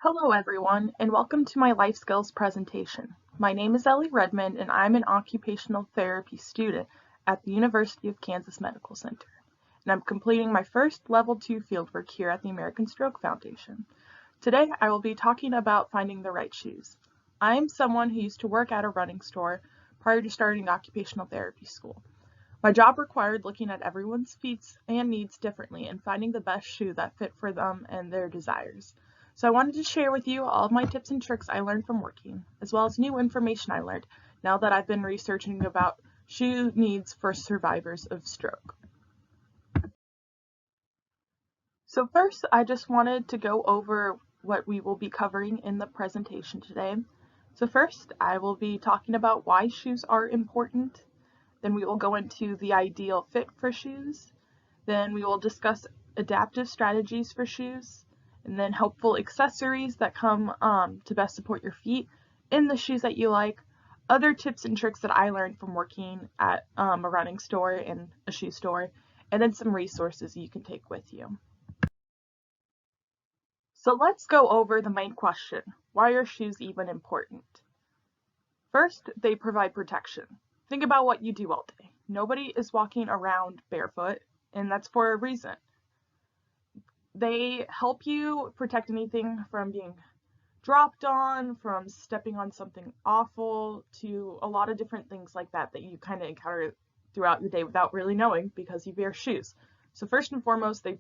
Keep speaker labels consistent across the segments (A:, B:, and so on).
A: Hello everyone, and welcome to my life skills presentation. My name is Ellie Redmond, and I'm an occupational therapy student at the University of Kansas Medical Center. And I'm completing my first Level 2 fieldwork here at the American Stroke Foundation. Today I will be talking about finding the right shoes. I am someone who used to work at a running store prior to starting occupational therapy school. My job required looking at everyone's feet and needs differently and finding the best shoe that fit for them and their desires. So I wanted to share with you all of my tips and tricks I learned from working, as well as new information I learned now that I've been researching about shoe needs for survivors of stroke. So first, I just wanted to go over what we will be covering in the presentation today. So first, I will be talking about why shoes are important. Then we will go into the ideal fit for shoes. Then we will discuss adaptive strategies for shoes, and then helpful accessories that come to best support your feet in the shoes that you like, other tips and tricks that I learned from working at a running store and a shoe store, and then some resources you can take with you. So let's go over the main question. Why are shoes even important? First, they provide protection. Think about what you do all day. Nobody is walking around barefoot, and that's for a reason. They help you protect anything from being dropped on, from stepping on something awful, to a lot of different things like that that you kind of encounter throughout your day without really knowing because you wear shoes. So first and foremost, they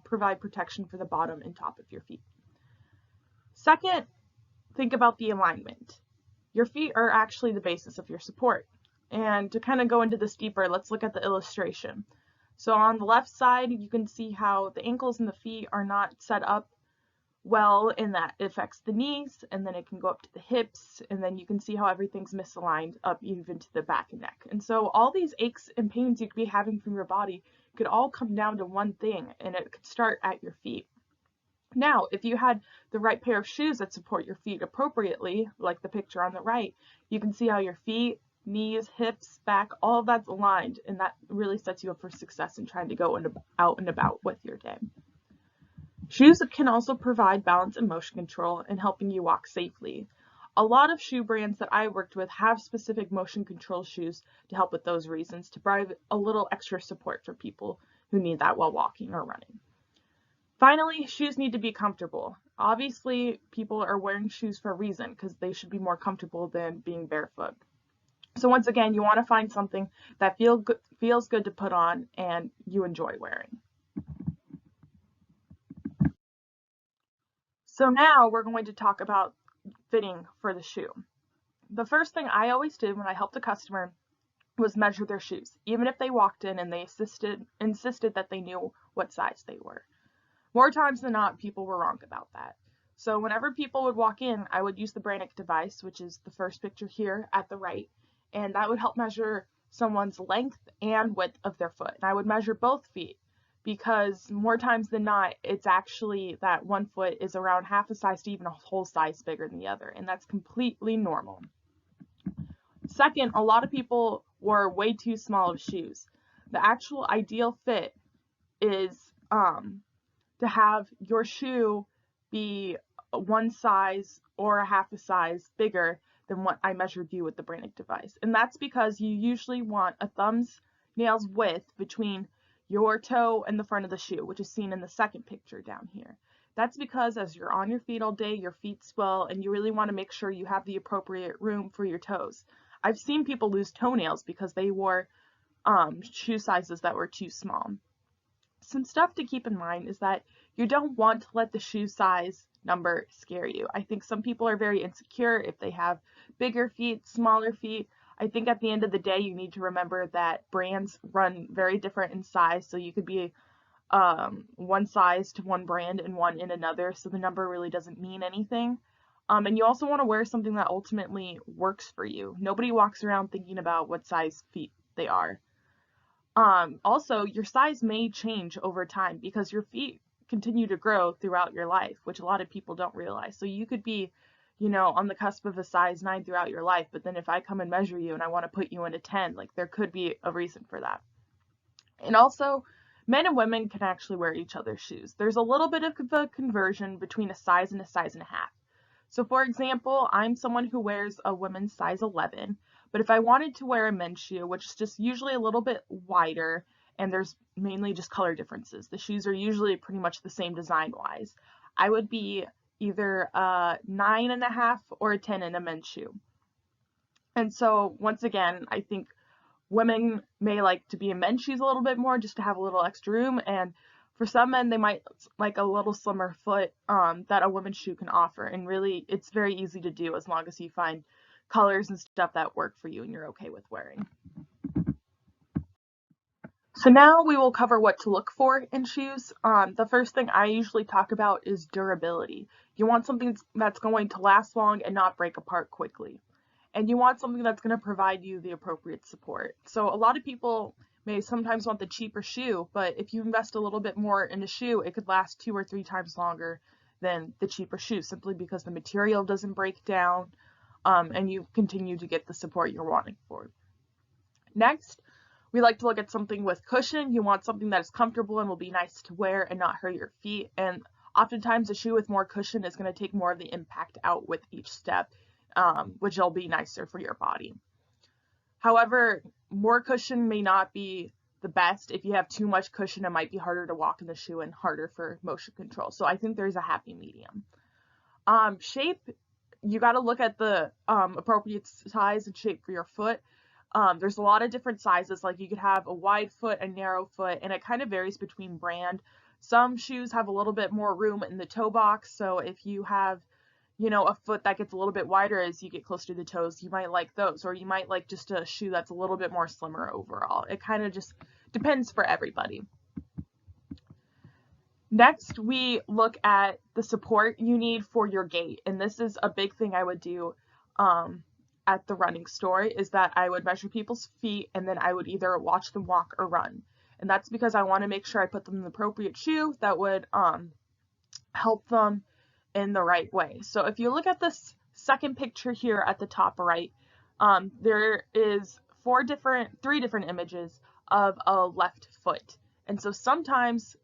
A: provide protection for the bottom and top of your feet. Second, think about the alignment. Your feet are actually the basis of your support. And to kind of go into this deeper, let's look at the illustration. So on the left side, you can see how the ankles and the feet are not set up well, in that it affects the knees, and then it can go up to the hips, and then you can see how everything's misaligned up even to the back and neck. And so all these aches and pains you could be having from your body could all come down to one thing, and it could start at your feet. Now, if you had the right pair of shoes that support your feet appropriately, like the picture on the right, you can see how your feet, knees, hips, back, all of that's aligned, and that really sets you up for success in trying to go out and about with your day. Shoes can also provide balance and motion control in helping you walk safely. A lot of shoe brands that I worked with have specific motion control shoes to help with those reasons, to provide a little extra support for people who need that while walking or running. Finally, shoes need to be comfortable. Obviously, people are wearing shoes for a reason because they should be more comfortable than being barefoot. So once again, you want to find something that feels good to put on and you enjoy wearing. So now we're going to talk about fitting for the shoe. The first thing I always did when I helped a customer was measure their shoes, even if they walked in and they insisted that they knew what size they were. More times than not, people were wrong about that. So whenever people would walk in, I would use the Brannock device, which is the first picture here at the right, and that would help measure someone's length and width of their foot. And I would measure both feet because more times than not, it's actually that one foot is around half a size to even a whole size bigger than the other, and that's completely normal. Second, a lot of people wore way too small of shoes. The actual ideal fit is to have your shoe be one size or a half a size bigger than what I measured you with the Brannock device. And that's because you usually want a thumbnail's width between your toe and the front of the shoe, which is seen in the second picture down here. That's because as you're on your feet all day, your feet swell, and you really want to make sure you have the appropriate room for your toes. I've seen people lose toenails because they wore shoe sizes that were too small. Some stuff to keep in mind is that you don't want to let the shoe size number scare you. I think some people are very insecure if they have bigger feet, smaller feet. I think at the end of the day, you need to remember that brands run very different in size, so you could be one size to one brand and one in another, so the number really doesn't mean anything. And you also want to wear something that ultimately works for you. Nobody walks around thinking about what size feet they are. Also, your size may change over time because your feet continue to grow throughout your life, which a lot of people don't realize. So you could be, on the cusp of a size 9 throughout your life, but then if I come and measure you and I want to put you in a 10, like there could be a reason for that. And also, men and women can actually wear each other's shoes. There's a little bit of a conversion between a size and a size and a half. So for example, I'm someone who wears a women's size 11, but if I wanted to wear a men's shoe, which is just usually a little bit wider, and there's mainly just color differences, the shoes are usually pretty much the same design-wise, I would be either a 9.5 or a 10 in a men's shoe. And so once again, I think women may like to be in men's shoes a little bit more just to have a little extra room, and for some men they might like a little slimmer foot that a women's shoe can offer, and really it's very easy to do as long as you find colors and stuff that work for you and you're okay with wearing. So now we will cover what to look for in shoes. The first thing I usually talk about is durability. You want something that's going to last long and not break apart quickly. And you want something that's going to provide you the appropriate support. So a lot of people may sometimes want the cheaper shoe, but if you invest a little bit more in a shoe, it could last 2 or 3 times longer than the cheaper shoe, simply because the material doesn't break down, and you continue to get the support you're wanting for. Next, we like to look at something with cushion. You want something that is comfortable and will be nice to wear and not hurt your feet. And oftentimes a shoe with more cushion is going to take more of the impact out with each step, which will be nicer for your body. However, more cushion may not be the best. If you have too much cushion, it might be harder to walk in the shoe and harder for motion control. So I think there's a happy medium. Shape, you got to look at the appropriate size and shape for your foot. There's a lot of different sizes, like you could have a wide foot, a narrow foot, and it kind of varies between brand. Some shoes have a little bit more room in the toe box, so if you have, a foot that gets a little bit wider as you get closer to the toes, you might like those, or you might like just a shoe that's a little bit more slimmer overall. It kind of just depends for everybody. Next, we look at the support you need for your gait, and this is a big thing I would do at the running store, is that I would measure people's feet and then I would either watch them walk or run. And that's because I want to make sure I put them in the appropriate shoe that would help them in the right way. So if you look at this second picture here at the top right, there is three different images of a left foot. And so sometimes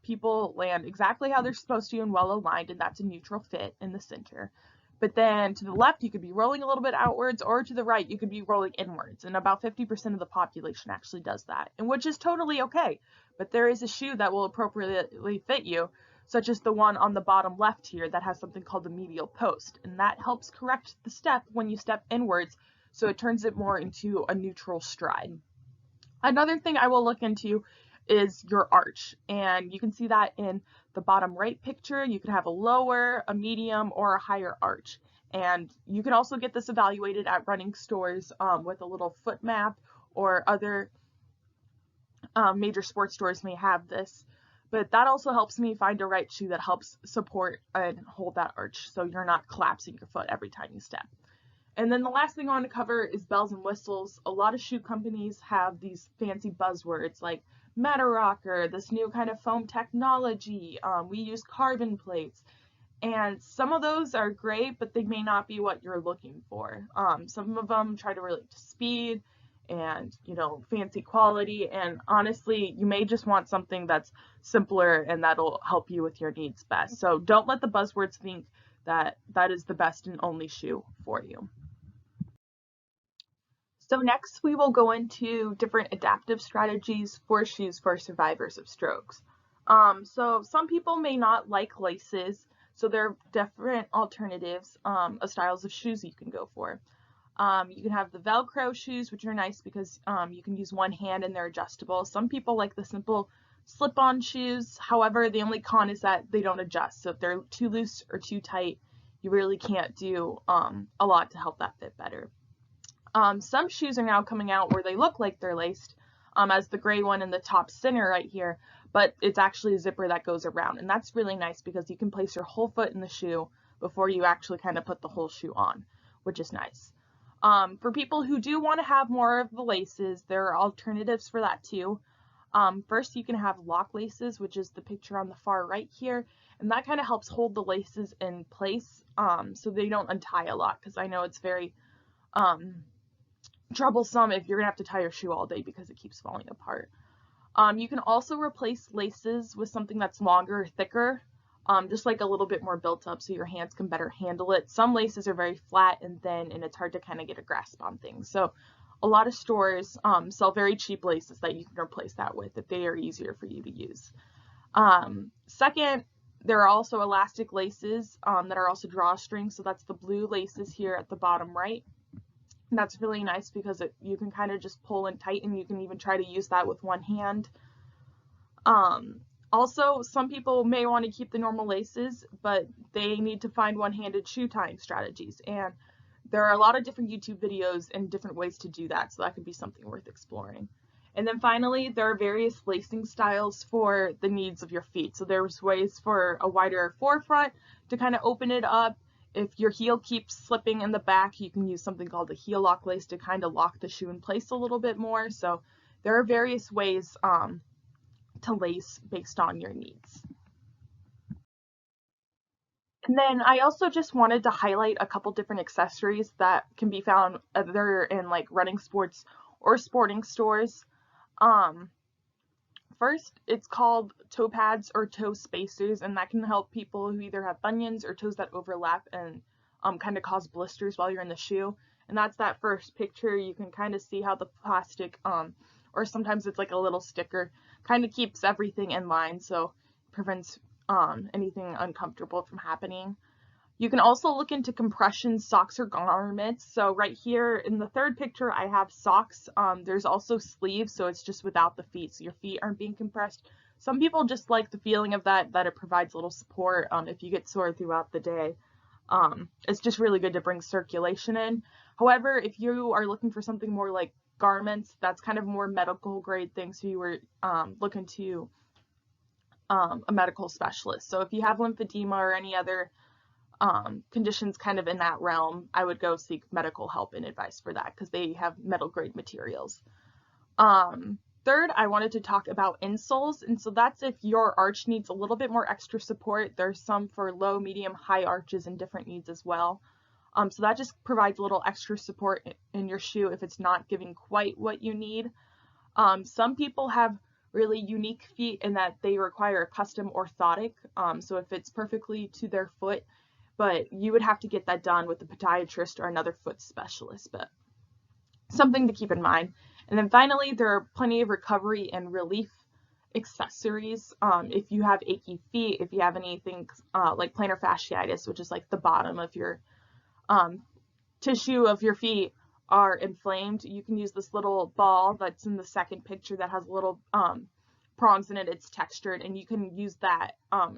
A: people land exactly how they're supposed to and well aligned, and that's a neutral fit in the center. But then to the left, you could be rolling a little bit outwards, or to the right, you could be rolling inwards. And about 50% of the population actually does that, and which is totally okay. But there is a shoe that will appropriately fit you, such as the one on the bottom left here that has something called the medial post. And that helps correct the step when you step inwards, so it turns it more into a neutral stride. Another thing I will look into is your arch, and you can see that in the bottom right picture. You could have a lower, a medium, or a higher arch, and you can also get this evaluated at running stores with a little foot map, or other major sports stores may have this, but that also helps me find a right shoe that helps support and hold that arch so you're not collapsing your foot every time you step. And then the last thing I want to cover is bells and whistles. A lot of shoe companies have these fancy buzzwords like Meta-Rocker, this new kind of foam technology, we use carbon plates, and some of those are great, but they may not be what you're looking for. Some of them try to relate to speed and fancy quality, and honestly you may just want something that's simpler and that'll help you with your needs best. So don't let the buzzwords think that that is the best and only shoe for you. So next we will go into different adaptive strategies for shoes for survivors of strokes. So some people may not like laces, so there are different alternatives of styles of shoes you can go for. You can have the Velcro shoes, which are nice because you can use one hand and they're adjustable. Some people like the simple slip-on shoes. However, the only con is that they don't adjust. So if they're too loose or too tight, you really can't do a lot to help that fit better. Some shoes are now coming out where they look like they're laced, as the gray one in the top center right here, but it's actually a zipper that goes around, and that's really nice because you can place your whole foot in the shoe before you actually kind of put the whole shoe on, which is nice. For people who do want to have more of the laces, there are alternatives for that too. First, you can have lock laces, which is the picture on the far right here, and that kind of helps hold the laces in place so they don't untie a lot, because I know it's very troublesome if you're gonna have to tie your shoe all day because it keeps falling apart. You can also replace laces with something that's longer or thicker, just like a little bit more built up so your hands can better handle it. Some laces are very flat and thin, and it's hard to kind of get a grasp on things. So a lot of stores sell very cheap laces that you can replace that with if they are easier for you to use. Second, there are also elastic laces that are also drawstring. So that's the blue laces here at the bottom right. And that's really nice because you can kind of just pull and tighten. You can even try to use that with one hand. Also, some people may want to keep the normal laces, but they need to find one-handed shoe tying strategies. And there are a lot of different YouTube videos and different ways to do that, so that could be something worth exploring. And then finally, there are various lacing styles for the needs of your feet. So there's ways for a wider forefront to kind of open it up. If your heel keeps slipping in the back, you can use something called a heel lock lace to kind of lock the shoe in place a little bit more. So there are various ways to lace based on your needs. And then I also just wanted to highlight a couple different accessories that can be found either in like running sports or sporting stores. First, it's called toe pads or toe spacers, and that can help people who either have bunions or toes that overlap and kind of cause blisters while you're in the shoe. And that's that first picture. You can kind of see how the plastic, or sometimes it's like a little sticker, kind of keeps everything in line, so prevents anything uncomfortable from happening. You can also look into compression socks or garments. So right here in the third picture, I have socks. There's also sleeves, so it's just without the feet, so your feet aren't being compressed. Some people just like the feeling of that it provides a little support if you get sore throughout the day. It's just really good to bring circulation in. However, if you are looking for something more like garments, that's kind of more medical grade thing, so you were looking to a medical specialist. So if you have lymphedema or any other conditions kind of in that realm, I would go seek medical help and advice for that because they have medical grade materials. Third, I wanted to talk about insoles, and so that's if your arch needs a little bit more extra support. There's some for low, medium, high arches and different needs as well. So that just provides a little extra support in your shoe if it's not giving quite what you need. Some people have really unique feet in that they require a custom orthotic, so if it's perfectly to their foot, but you would have to get that done with a podiatrist or another foot specialist, but something to keep in mind. And then finally, there are plenty of recovery and relief accessories. If you have achy feet, if you have anything like plantar fasciitis, which is like the bottom of your tissue of your feet are inflamed, you can use this little ball that's in the second picture that has little prongs in it. It's textured, and you can use that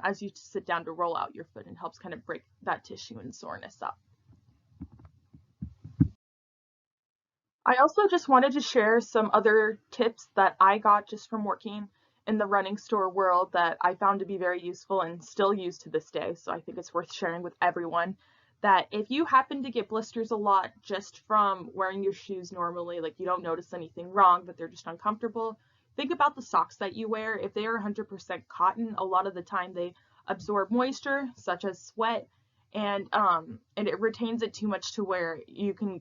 A: as you sit down to roll out your foot, and helps kind of break that tissue and soreness up. I also just wanted to share some other tips that I got just from working in the running store world that I found to be very useful and still use to this day. So I think it's worth sharing with everyone, that if you happen to get blisters a lot just from wearing your shoes normally, like you don't notice anything wrong, but they're just uncomfortable, think about the socks that you wear. If they are 100% cotton, a lot of the time they absorb moisture, such as sweat, and it retains it too much to where you can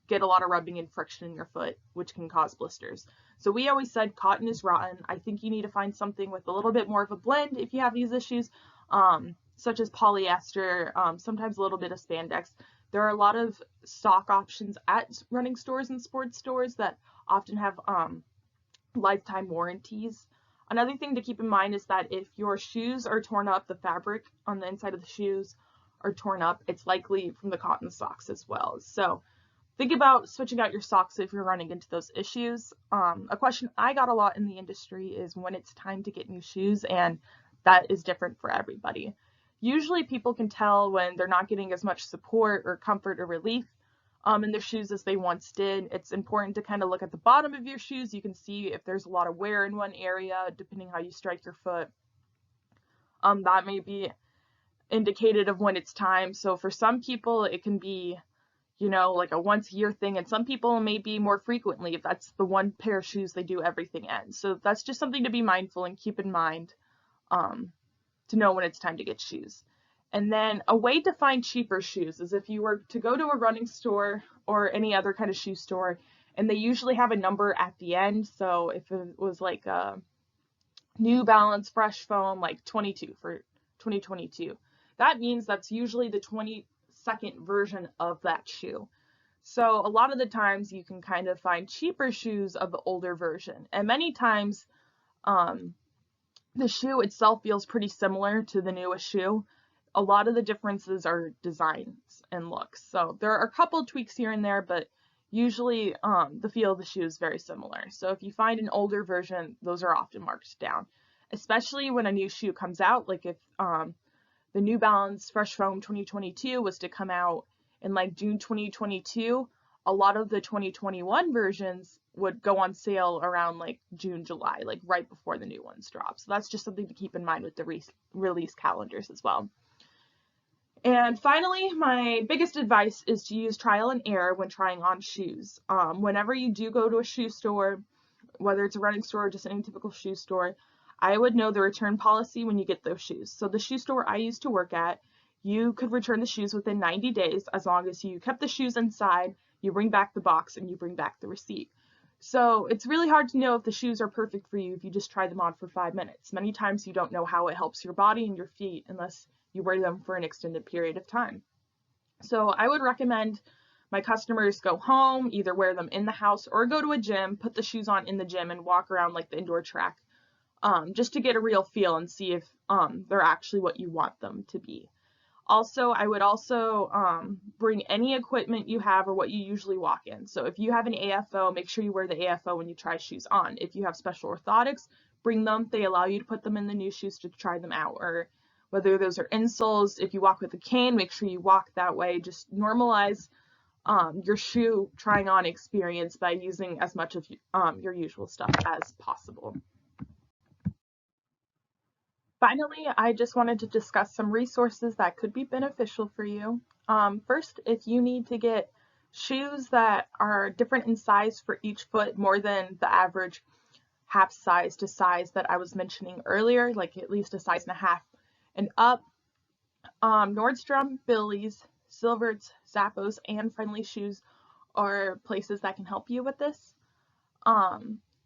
A: get a lot of rubbing and friction in your foot, which can cause blisters. So we always said cotton is rotten. I think you need to find something with a little bit more of a blend if you have these issues, such as polyester, sometimes a little bit of spandex. There are a lot of stock options at running stores and sports stores that often have lifetime warranties. Another thing to keep in mind is that if your shoes are torn up, the fabric on the inside of the shoes are torn up, it's likely from the cotton socks as well. So think about switching out your socks if you're running into those issues. A question I got a lot in the industry is when it's time to get new shoes, and that is different for everybody. Usually people can tell when they're not getting as much support or comfort or relief in their shoes as they once did. It's important to kind of look at the bottom of your shoes. You can see if there's a lot of wear in one area, depending how you strike your foot. That may be indicated of when it's time. So for some people, it can be, like a once a year thing, and some people may be more frequently if that's the one pair of shoes they do everything in. So that's just something to be mindful and keep in mind to know when it's time to get shoes. And then a way to find cheaper shoes is if you were to go to a running store or any other kind of shoe store, and they usually have a number at the end. So if it was like New Balance Fresh Foam like 22 for 2022. That means that's usually the 22nd version of that shoe. So a lot of the times you can kind of find cheaper shoes of the older version, and many times the shoe itself feels pretty similar to the newest shoe. A lot of the differences are designs and looks. So there are a couple tweaks here and there, but usually the feel of the shoe is very similar. So if you find an older version, those are often marked down, especially when a new shoe comes out. Like if the New Balance Fresh Foam 2022 was to come out in like June 2022, a lot of the 2021 versions would go on sale around like June, July, like right before the new ones drop. So that's just something to keep in mind with the release calendars as well. And finally, my biggest advice is to use trial and error when trying on shoes. Whenever you do go to a shoe store, whether it's a running store or just any typical shoe store, I would know the return policy when you get those shoes. So the shoe store I used to work at, you could return the shoes within 90 days as long as you kept the shoes inside, you bring back the box, and you bring back the receipt. So it's really hard to know if the shoes are perfect for you if you just try them on for 5 minutes. Many times you don't know how it helps your body and your feet unless you wear them for an extended period of time. So I would recommend my customers go home, either wear them in the house or go to a gym, put the shoes on in the gym and walk around like the indoor track, just to get a real feel and see if they're actually what you want them to be. Also, I would also bring any equipment you have or what you usually walk in. So if you have an AFO, make sure you wear the AFO when you try shoes on. If you have special orthotics, bring them. They allow you to put them in the new shoes to try them out. Or whether those are insoles, if you walk with a cane, make sure you walk that way. Just normalize your shoe trying on experience by using as much of your usual stuff as possible. Finally, I just wanted to discuss some resources that could be beneficial for you. First, if you need to get shoes that are different in size for each foot, more than the average half size to size that I was mentioning earlier, like at least a size and a half and up, Nordstrom, Billy's, Silverts, Zappos, and Friendly Shoes are places that can help you with this.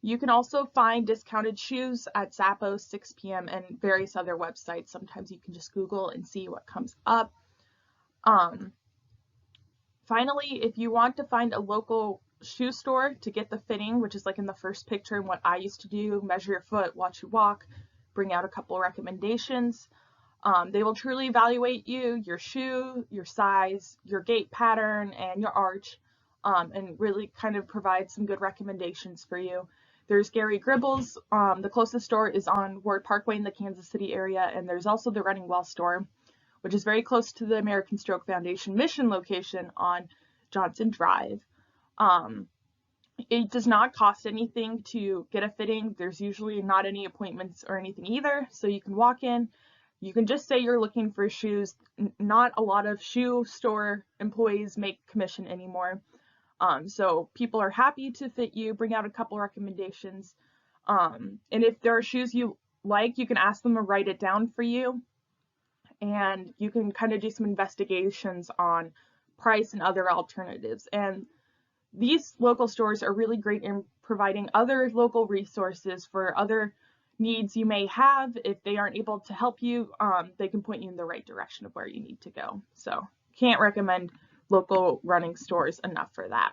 A: You can also find discounted shoes at Zappos, 6 p.m. and various other websites. Sometimes you can just Google and see what comes up. Finally, if you want to find a local shoe store to get the fitting, which is like in the first picture and what I used to do, measure your foot, watch you walk, bring out a couple recommendations. They will truly evaluate you, your shoe, your size, your gait pattern, and your arch, and really kind of provide some good recommendations for you. There's Gary Gribble's. The closest store is on Ward Parkway in the Kansas City area, and there's also the Running Well store, which is very close to the American Stroke Foundation Mission location on Johnson Drive. It does not cost anything to get a fitting. There's usually not any appointments or anything either, so you can walk in. You can just say you're looking for shoes. Not a lot of shoe store employees make commission anymore. So people are happy to fit you, bring out a couple recommendations. And if there are shoes you like, you can ask them to write it down for you. And you can kind of do some investigations on price and other alternatives. And these local stores are really great in providing other local resources for other needs you may have. If they aren't able to help you, they can point you in the right direction of where you need to go. So can't recommend local running stores enough for that.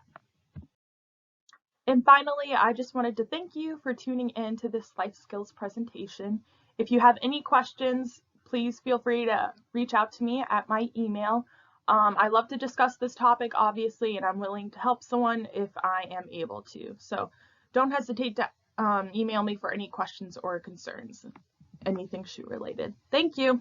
A: And finally, I just wanted to thank you for tuning in to this life skills presentation. If you have any questions, please feel free to reach out to me at my email. I love to discuss this topic, obviously, and I'm willing to help someone if I am able to. So don't hesitate to email me for any questions or concerns, anything shoe related. Thank you.